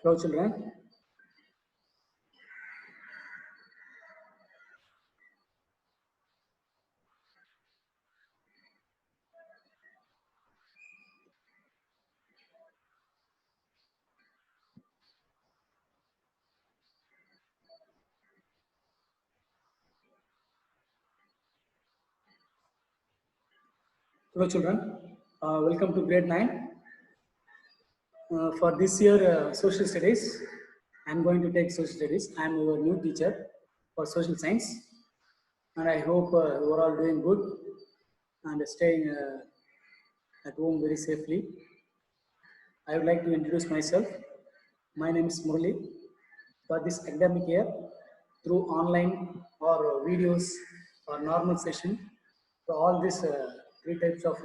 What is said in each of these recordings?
Hello children. Hello children. Welcome to grade 9. For this year social studies, I am going to take social studies. I am your new teacher for social science, and I hope you are all doing good and staying at home very safely. I would like to introduce myself. My name is Murali. For this academic year, through online or videos or normal session, for all these three types of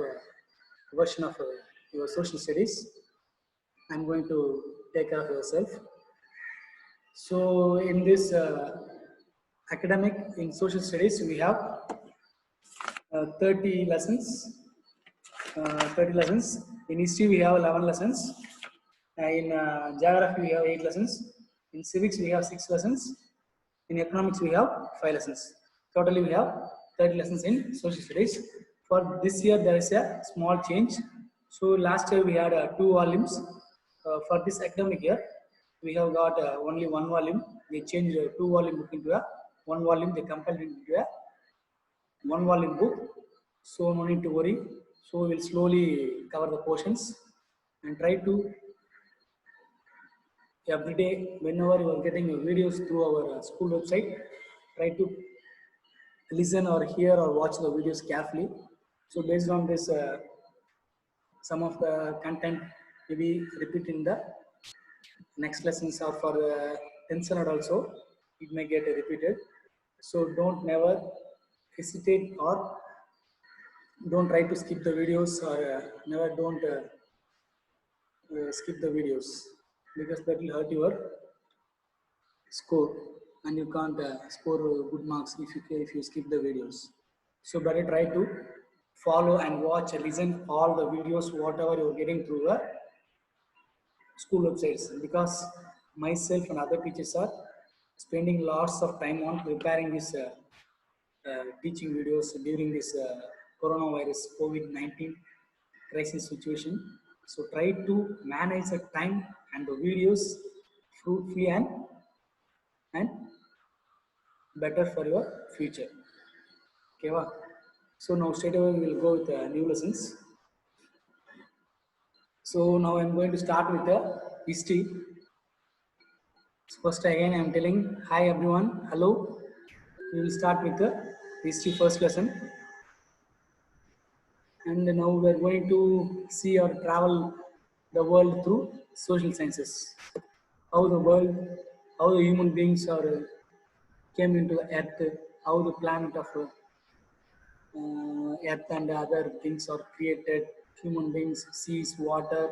version of your social studies, I'm going to take care of yourself. So in this academic in social studies, we have 30 lessons. 30 lessons. In history, we have 11 lessons. In geography, we have 8 lessons. In civics, we have 6 lessons. In economics, we have 5 lessons. Totally, we have 30 lessons in social studies. For this year, there is a small change. So last year, we had 2 volumes. For this academic year, we have got only 1 volume. They changed 2 volume book into a 1 volume. They compiled it into a 1 volume book. So no need to worry. So we will slowly cover the portions and try to every day whenever you are getting your videos through our school website, try to listen or hear or watch the videos carefully. So based on this, some of the content maybe repeat in the next lessons or for the 10th standard also it may get repeated. So don't never hesitate or don't try to skip the videos or never don't skip the videos because that will hurt your score and you can't score good marks if you skip the videos. So better try to follow and watch and listen all the videos whatever you're getting through the school websites because myself and other teachers are spending lots of time on preparing this teaching videos during this coronavirus COVID-19 crisis situation. So try to manage the time and the videos fruitfully and better for your future. Okay, wow. So now straight away we will go with new lessons. So now I'm going to start with the history. So first again I'm telling hi everyone, hello. We will start with the history first lesson. And now we are going to see or travel the world through social sciences. How the world, how the human beings are came into the earth, how the planet of earth and other things are created, human beings, seas, water,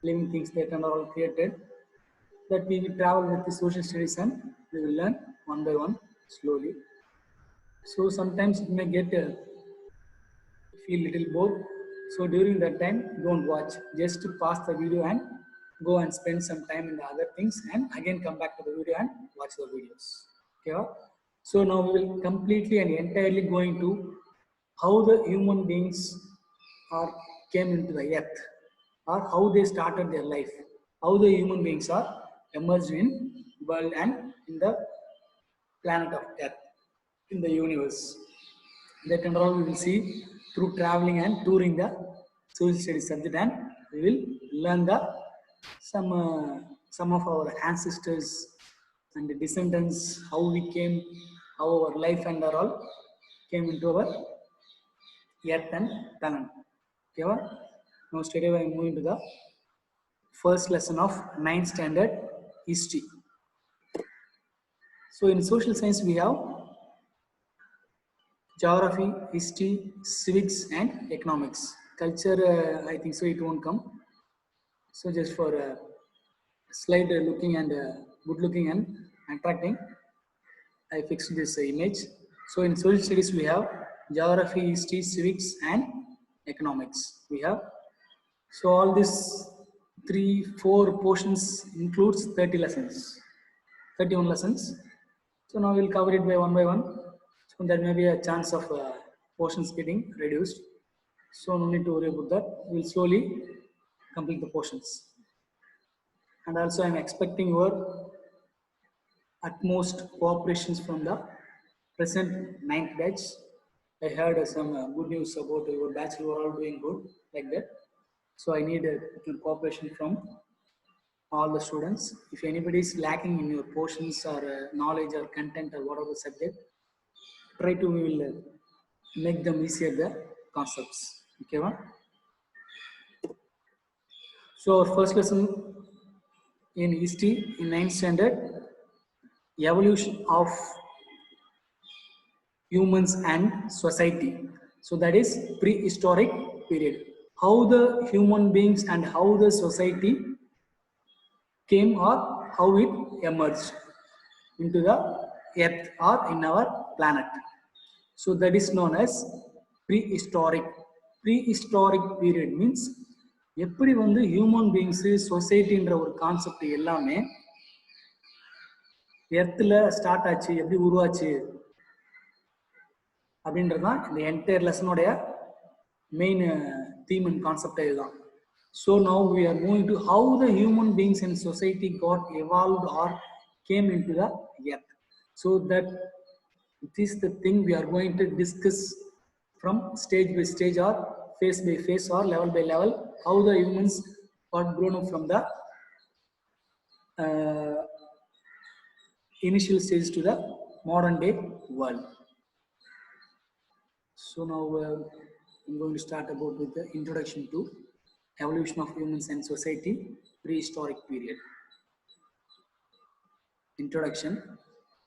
living things that are all created. That we will travel with the social studies and we will learn one by one slowly. So sometimes it may get feel little bored. So during that time, don't watch. Just to pass the video and go and spend some time in the other things and again come back to the video and watch the videos. Okay. So now we will completely and entirely going to how the human beings are came into the earth or how they started their life, how the human beings are emerged in world and in the planet of earth, in the universe. That and all we will see through traveling and touring the social studies subject, and we will learn the some of our ancestors and the descendants, how we came, how our life and our all came into our earth and planet. Okay, now straight away I'm moving to the first lesson of 9th standard history. So in social science we have geography, history, civics, and economics. Culture, I think so, it won't come. So just for slide looking and good looking and attracting, I fixed this image. So in social studies, we have geography, history, civics, and economics. We have so all this 4 portions includes 30 lessons, 31 lessons. So now we'll cover it by one. So there may be a chance of portions getting reduced. So no need to worry about that. We'll slowly complete the portions. And also I'm expecting your utmost cooperations from the present 9th batch. I heard some good news about your batch. You are all doing good like that. So I need a little cooperation from all the students. If anybody is lacking in your portions or knowledge or content or whatever subject, try to we will make them easier the concepts. Okay, one. So our first lesson in history in 9th standard, evolution of humans and society. So that is prehistoric period. How the human beings and how the society came or how it emerged into the earth or in our planet. So that is known as prehistoric. Prehistoric period means எப்படி வந்து human beings சொசைட்டின்ற ஒரு concept எல்லாமே எர்த்தில் start ஆச்சு, எப்படி உருவாச்சு அப்படின்றது தான் இந்த என்டையர் லெசனுடைய மெயின் தீம் அண்ட் கான்செப்ட் இதுதான். So now we are moving to how the human beings and society got evolved or came into the earth. So that this is the thing we are going to discuss from stage by stage or phase by phase or level by level, how the humans got grown up from the initial stage to the modern day world. So now I'm going to start about with the introduction to evolution of humans and society, prehistoric period. Introduction.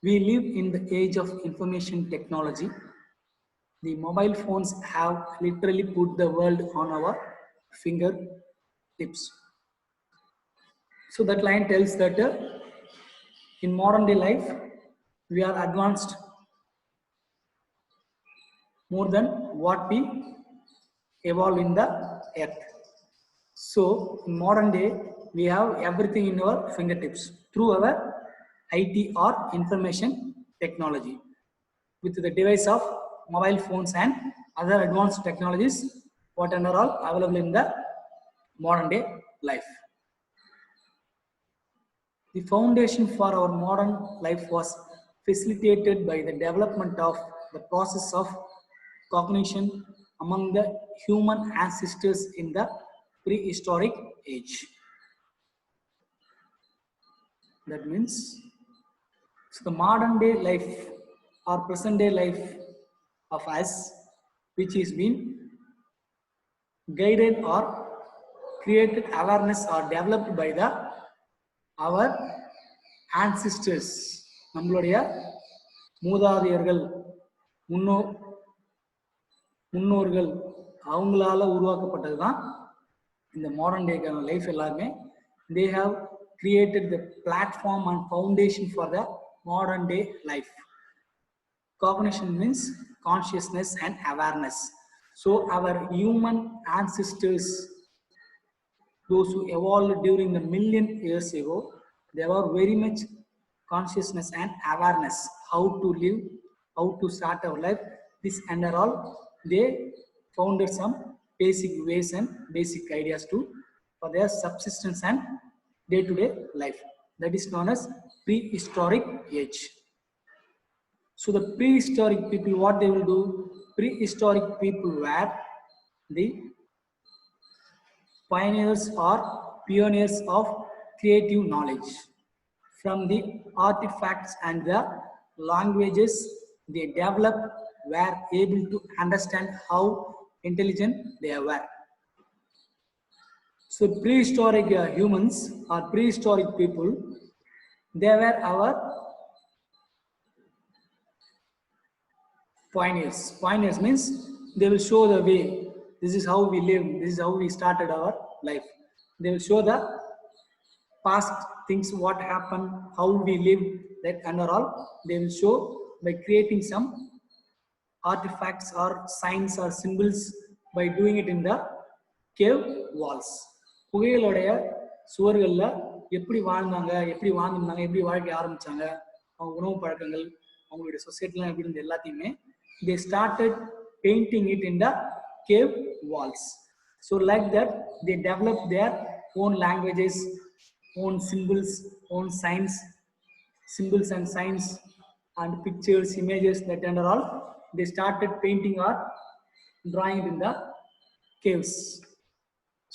We live in the age of information technology. The mobile phones have literally put the world on our fingertips. So that line tells that in modern day life, we are advanced more than what we evolved in the earth. So in modern day, we have everything in our fingertips through our IT or information technology. With the device of mobile phones and other advanced technologies, what are all available in the modern day life. The foundation for our modern life was facilitated by the development of the process of cognition among the human ancestors in the prehistoric age. That means so the modern day life or present day life of us, which is being guided or created awareness or developed by the our ancestors, நம்மளுடைய மூதாதையர்கள், முன்னோர்கள், அவங்களால உருவாக்கப்பட்டது தான் இந்த modern டேக்கான life எல்லாருமே. They have created the platform and foundation for the modern day life. Cognition means consciousness and awareness. So our human ancestors, those who evolved during the million years ago, they were very much consciousness and awareness, how to live, how to start our life. This and all, they founded some basic ways and basic ideas too for their subsistence and day-to-day life. That is known as prehistoric age. So the prehistoric people, what they will do? Prehistoric people were the pioneers or pioneers of creative knowledge. From the artifacts and the languages they developed, were able to understand how intelligent they were. So prehistoric humans or prehistoric people, they were our pioneers. Pioneers means they will show the way. This is how we live. This is how we started our life. They will show the past things, what happened, how we live, that and all. They will show by creating some artifacts or signs or symbols by doing it in the cave walls. புகையிலுடைய சுவர்கள்ல எப்படி வாழ்ந்தாங்க, எப்படி வாழ்ந்திருந்தாங்க, எப்படி வாழ்க்கை ஆரம்பிச்சாங்க, அவங்க உணவு பழக்கங்கள், அவங்களுடைய சொசைட்டிலாம் எப்படி இருந்தது எல்லாத்தையுமே they started painting it in the cave walls. So like that they developed their own languages, own symbols, own signs, symbols and signs and pictures, images, that and all they started painting or drawing it in the caves.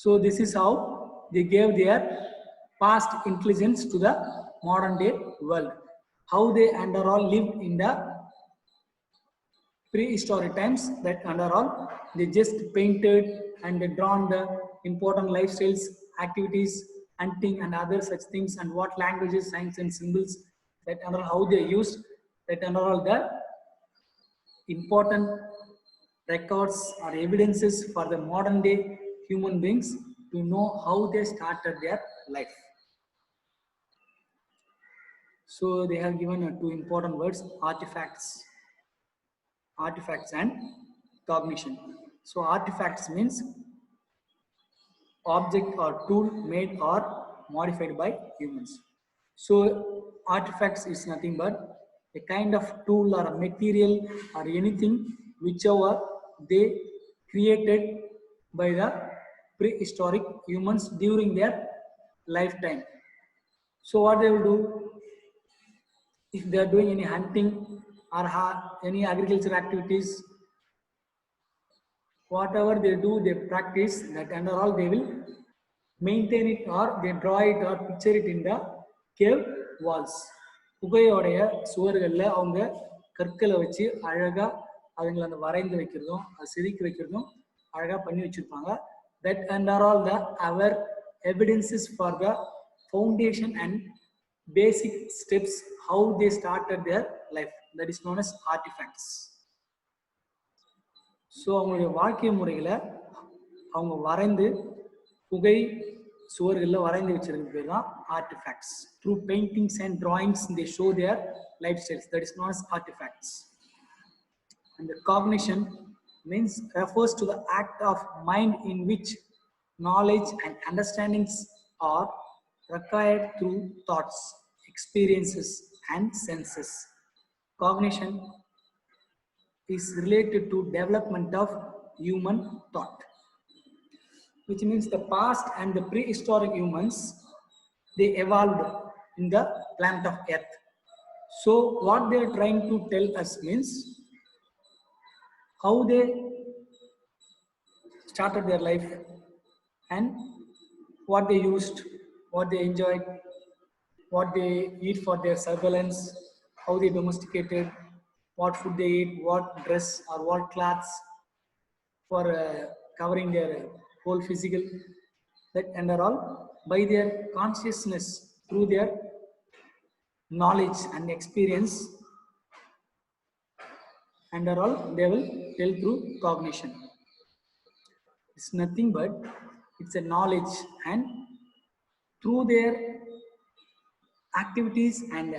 So this is how they gave their past intelligence to the modern day world. How they under all lived in the prehistoric times, that under all they just painted and they drawn the important lifestyles, activities, hunting and other such things, and what languages, signs and symbols, that under how they used, that under all the important records or evidences for the modern day human beings to know how they started their life. So they have given two important words, artifacts and cognition. So artifacts means object or tool made or modified by humans. So artifacts is nothing but a kind of tool or a material or anything whichever they created by the prehistoric humans during their lifetime. So what they will do, if they are doing any hunting or any agricultural activities, whatever they do, they practice that, and all they will maintain it or they draw it or picture it in the cave walls. குகையோடைய சுவர்களில் அவங்க கற்களை வச்சு அழகா அதுங்களை அந்த வரைந்து வைக்கிறதும் அது செதுக்கி வைக்கிறதும் அழகா பண்ணி வச்சிருப்பாங்க. That and are all the our evidences for the foundation and basic steps how they started their life. That is known as artifacts. So அவங்களுடைய வாழ்க்கை முறைகளை அவங்க வரைந்து குகை சுவர்களில் வரைந்து வச்சிருக்க பேர் தான் artefacts. Through paintings and drawings they show their lifestyles. That is known as artifacts. And the cognition means refers to the act of mind in which knowledge and understandings are acquired through thoughts, experiences and senses. Cognition is related to development of human thought, which means the past and the prehistoric humans, they evolved in the planet of Earth. So what they are trying to tell us means how they started their life and what they used, what they enjoyed, what they eat for their surveillance, how they domesticated, what food they eat, what dress or what clothes for covering their whole physical, that and are all by their consciousness through their knowledge and experience, and are all they will tell through cognition. It's nothing but it's a knowledge, and through their activities and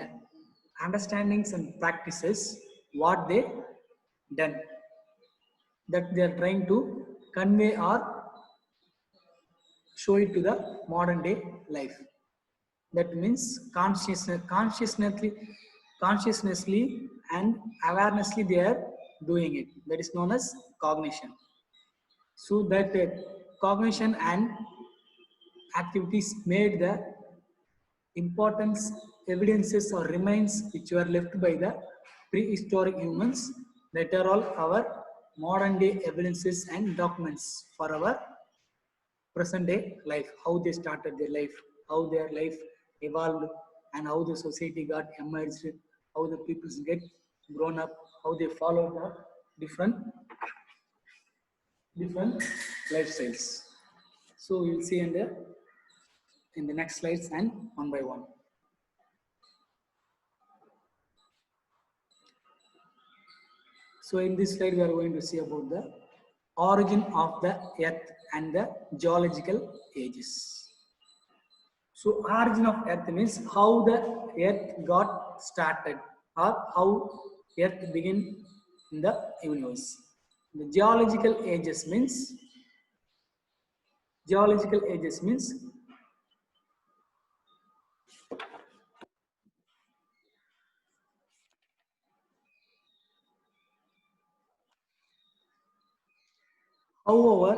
understandings and practices what they done, that they are trying to convey or show it to the modern day life. That means consciously and awarenessly they are doing it. That is known as cognition. So that cognition and activities made the importance evidences or remains which were left by the prehistoric humans, that are all our modern day evidences and documents for our present day life, how they started their life, how their life evolved, and how the society got emerged, how the people get grown up, how they follow the different lifestyles. So you'll see in the next slides and one by one. So in this slide, we are going to see about the origin of the Earth and the geological ages. So origin of Earth means how the Earth got started or how Earth began in the universe. The geological ages means However,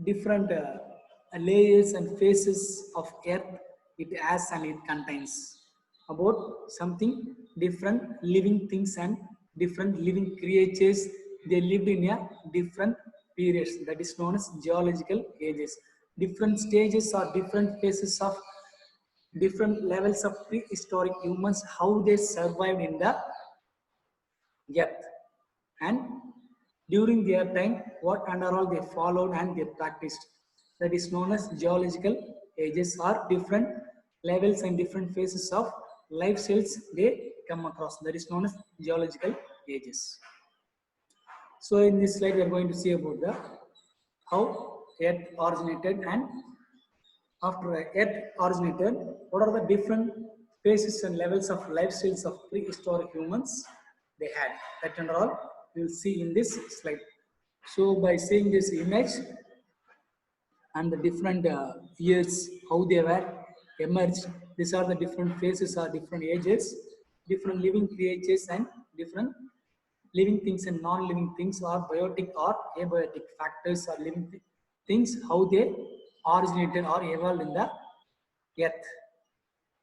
different layers and phases of earth it has and it contains about something different living things and different living creatures. They lived in a different periods, that is known as geological ages. Different stages or different phases of different levels of prehistoric humans, how they survived in the earth, and during their time what and all they followed and they practiced, that is known as geological ages, or different levels and different phases of lifestyles they come across, that is known as geological ages. So in this slide we are going to see about the how earth originated, and after earth originated what are the different phases and levels of lifestyles of prehistoric humans they had, that and all we will see in this slide. So by seeing this image and the different years how they were emerged, these are the different phases or different ages, different living creatures and different living things and non-living things, or biotic or abiotic factors or living things, how they originated or evolved in the earth.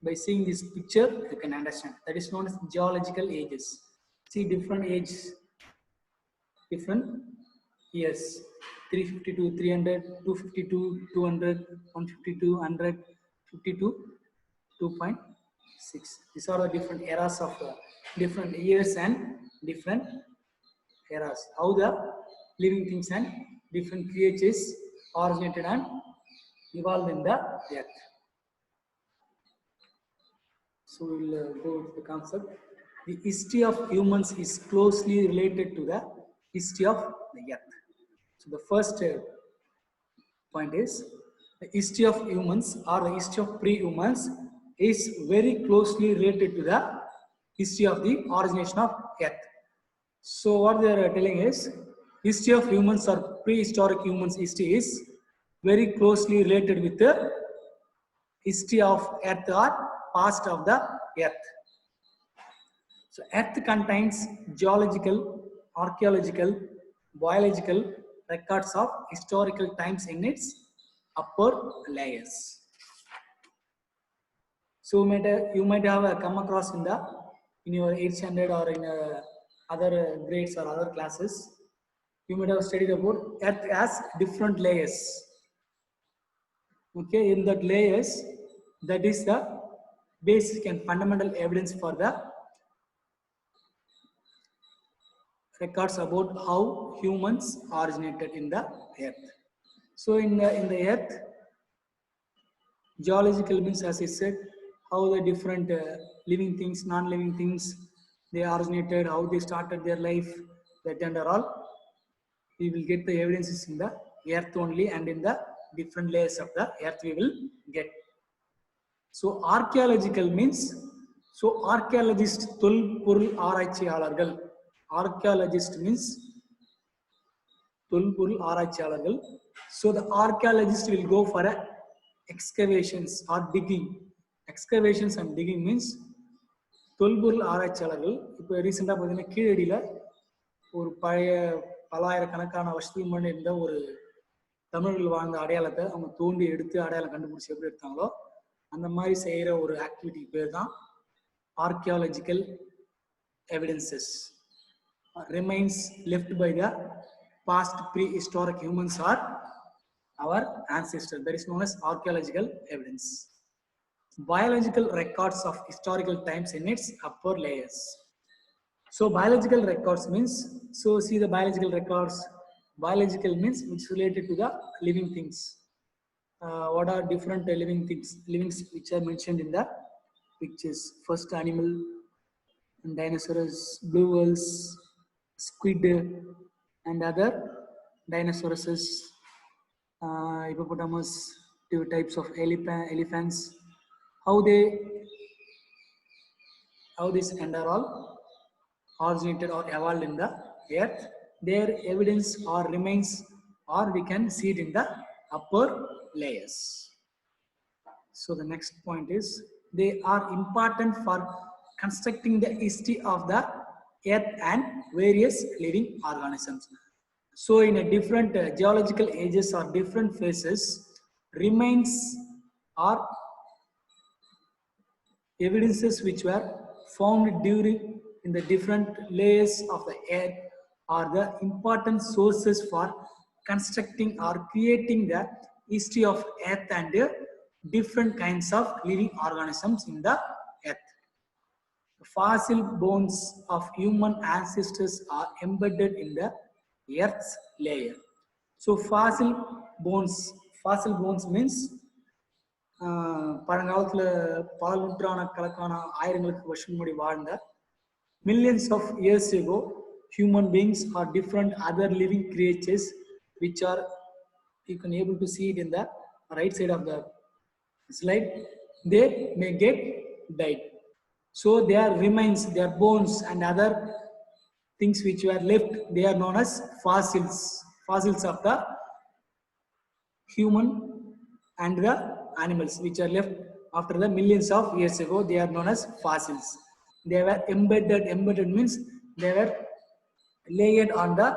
By seeing this picture you can understand, that is known as geological ages. See different ages, different years: 352, 300, 252, 200, 152, 100, 52, 2.6. These are the different eras of different years and different eras. How the living things and different creatures originated and evolved in the earth. So we'll go to the concept. The history of humans is closely related to the history of the earth. So the first point is the history of humans or the history of pre-humans is very closely related to the history of the origination of earth. So what they are telling is history of humans or prehistoric humans history is very closely related with the history of earth or past of the earth. So earth contains geological, archaeological, biological records of historical times in its upper layers. So you might have come across in your 8th standard or in other grades or other classes. You might have studied about earth as different layers. Okay, in that layers, that is the basic and fundamental evidence for the records about how humans originated in the earth. So in the earth, geological means, as I said, how the different living things, non-living things, they originated, how they started their life, that and all. We will get the evidences in the earth only, and in the different layers of the earth we will get. So archaeological means, so archaeologist தொல்பொருள் ஆராய்ச்சியாளர்கள். Archaeologist means தொல்பொருள் ஆராய்ச்சியாளர்கள். So the archaeologist will go for excavations or digging. Excavations and digging means தொல்பொருள் ஆராய்ச்சியாளர்கள். இப்போ ரீசெண்டாக பார்த்தீங்கன்னா கீழடியில் ஒரு பழைய பலாயிரக்கணக்கான வருஷத்துக்கு முன்னாடி இருந்த ஒரு தமிழர்கள் வாழ்ந்த அடையாளத்தை அவங்க தோண்டி எடுத்து அடையாளம் கண்டுபிடிச்சி எப்படி எடுத்தாங்களோ அந்த மாதிரி செய்கிற ஒரு ஆக்டிவிட்டி பேர் தான் archaeological evidences, remains left by the past prehistoric humans are our ancestors. That is known as archaeological evidence. Biological records of historical times in its upper layers. So biological records means, so see the biological records. Biological means which is related to the living things. What are different living things? Livings which are mentioned in the pictures. First animal, dinosaurs, blue whales, squid, and other dinosaurs, hippopotamus, two types of elephants. How this and are all originated or evolved in the earth. Their evidence or remains, or we can see it in the upper layers. So the next point is they are important for constructing the history of the earth and various living organisms. So in a different geological ages or different phases, remains are evidences which were found during in the different layers of the earth are the important sources for constructing or creating the history of earth and different kinds of living organisms in the earth. Fossil bones of human ancestors are embedded in the earth's layer. So fossil bones means பழங்காலத்துல பல நூற்றாண்டுக்கணக்கான ஆயிரங்களுக்கு வருஷம் முன்னாடி வாழ்ந்த millions of years ago human beings or different other living creatures which are you can able to see it in the right side of the slide, they may get died. So their remains, their bones and other things which were left, they are known as fossils, fossils of the human and the animals which are left after the millions of years ago. They are known as fossils. They were embedded means they were layered on the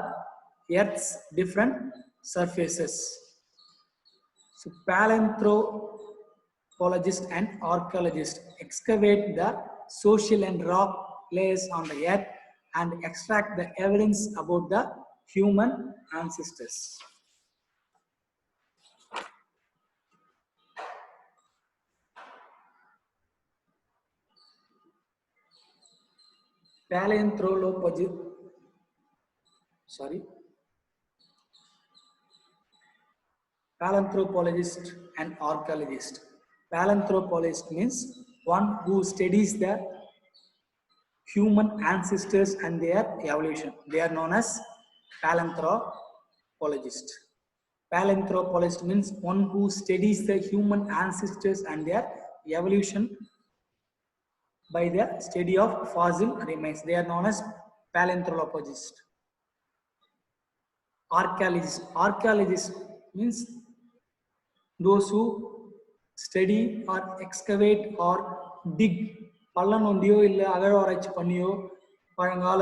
earth's different surfaces. So paleontologists and archaeologists excavate the social and rock layers on the earth and extract the evidence about the human ancestors. Paleontologist and archaeologist. Paleontologist means one who studies the human ancestors and their evolution. They are known as paleontologist. Paleontologist means one who studies the human ancestors and their evolution by the study of fossil remains. They are known as paleontologist. Archaeologist means those who study or excavate or dig, பள்ளம் நோண்டியோ இல்லை அகழ்வாராய்ச்சி பண்ணியோ பழங்கால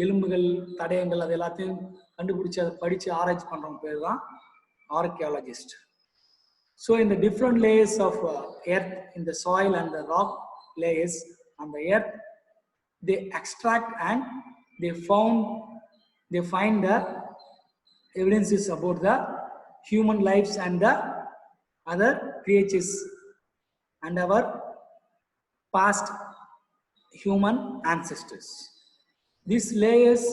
எலும்புகள் தடயங்கள் அது எல்லாத்தையும் கண்டுபிடிச்சு அதை படித்து ஆராய்ச்சி பண்ணுறவங்க பேர் தான் archaeologist. So in the different layers of earth, in the soil and the rock layers on the earth, they extract and they find the evidences about the human lives and the other creatures and our past human ancestors. These layers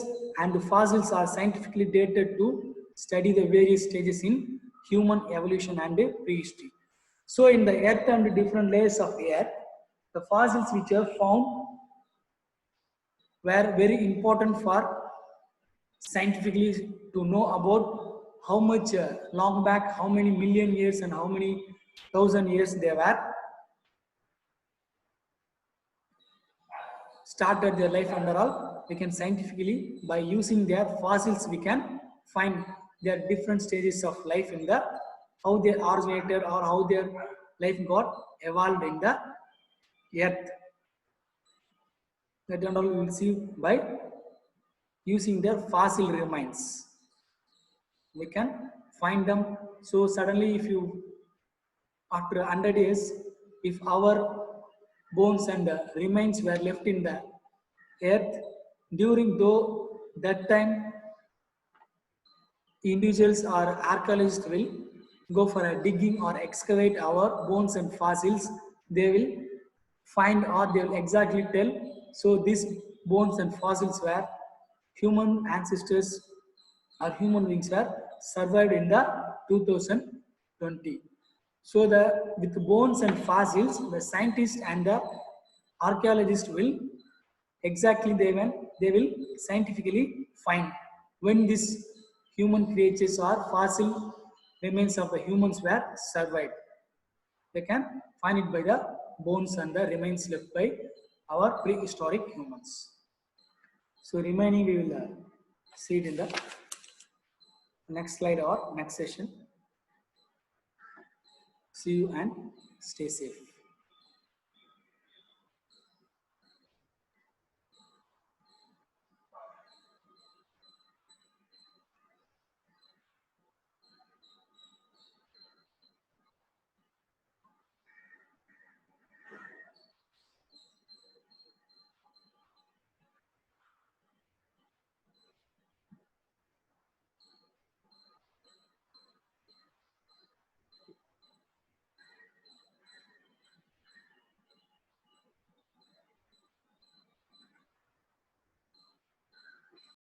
and fossils are scientifically dated to study the various stages in human evolution and prehistory. So in the earth and different layers of earth, the fossils which are found were very important for scientifically to know about how much long back, how many million years and how many thousand years they were started their life under all. We can scientifically, by using their fossils, we can find their different stages of life in the, how they originated or how their life got evolved in the earth. That and all we will see by using their fossil remains. We can find them. So suddenly if you, after 100 years, if our bones and remains were left in the earth, during though that time individuals or archaeologists will go for a digging or excavate our bones and fossils, they will find or they will exactly tell, so these bones and fossils were human ancestors or human beings were survived in the 2020. So with the bones and fossils, the scientists and the archaeologists will exactly they will scientifically find when these human creatures or fossil remains of the humans were survived. They can find it by the bones and the remains left by our prehistoric humans. So remaining we will see it in the next slide or next session. See you and stay safe.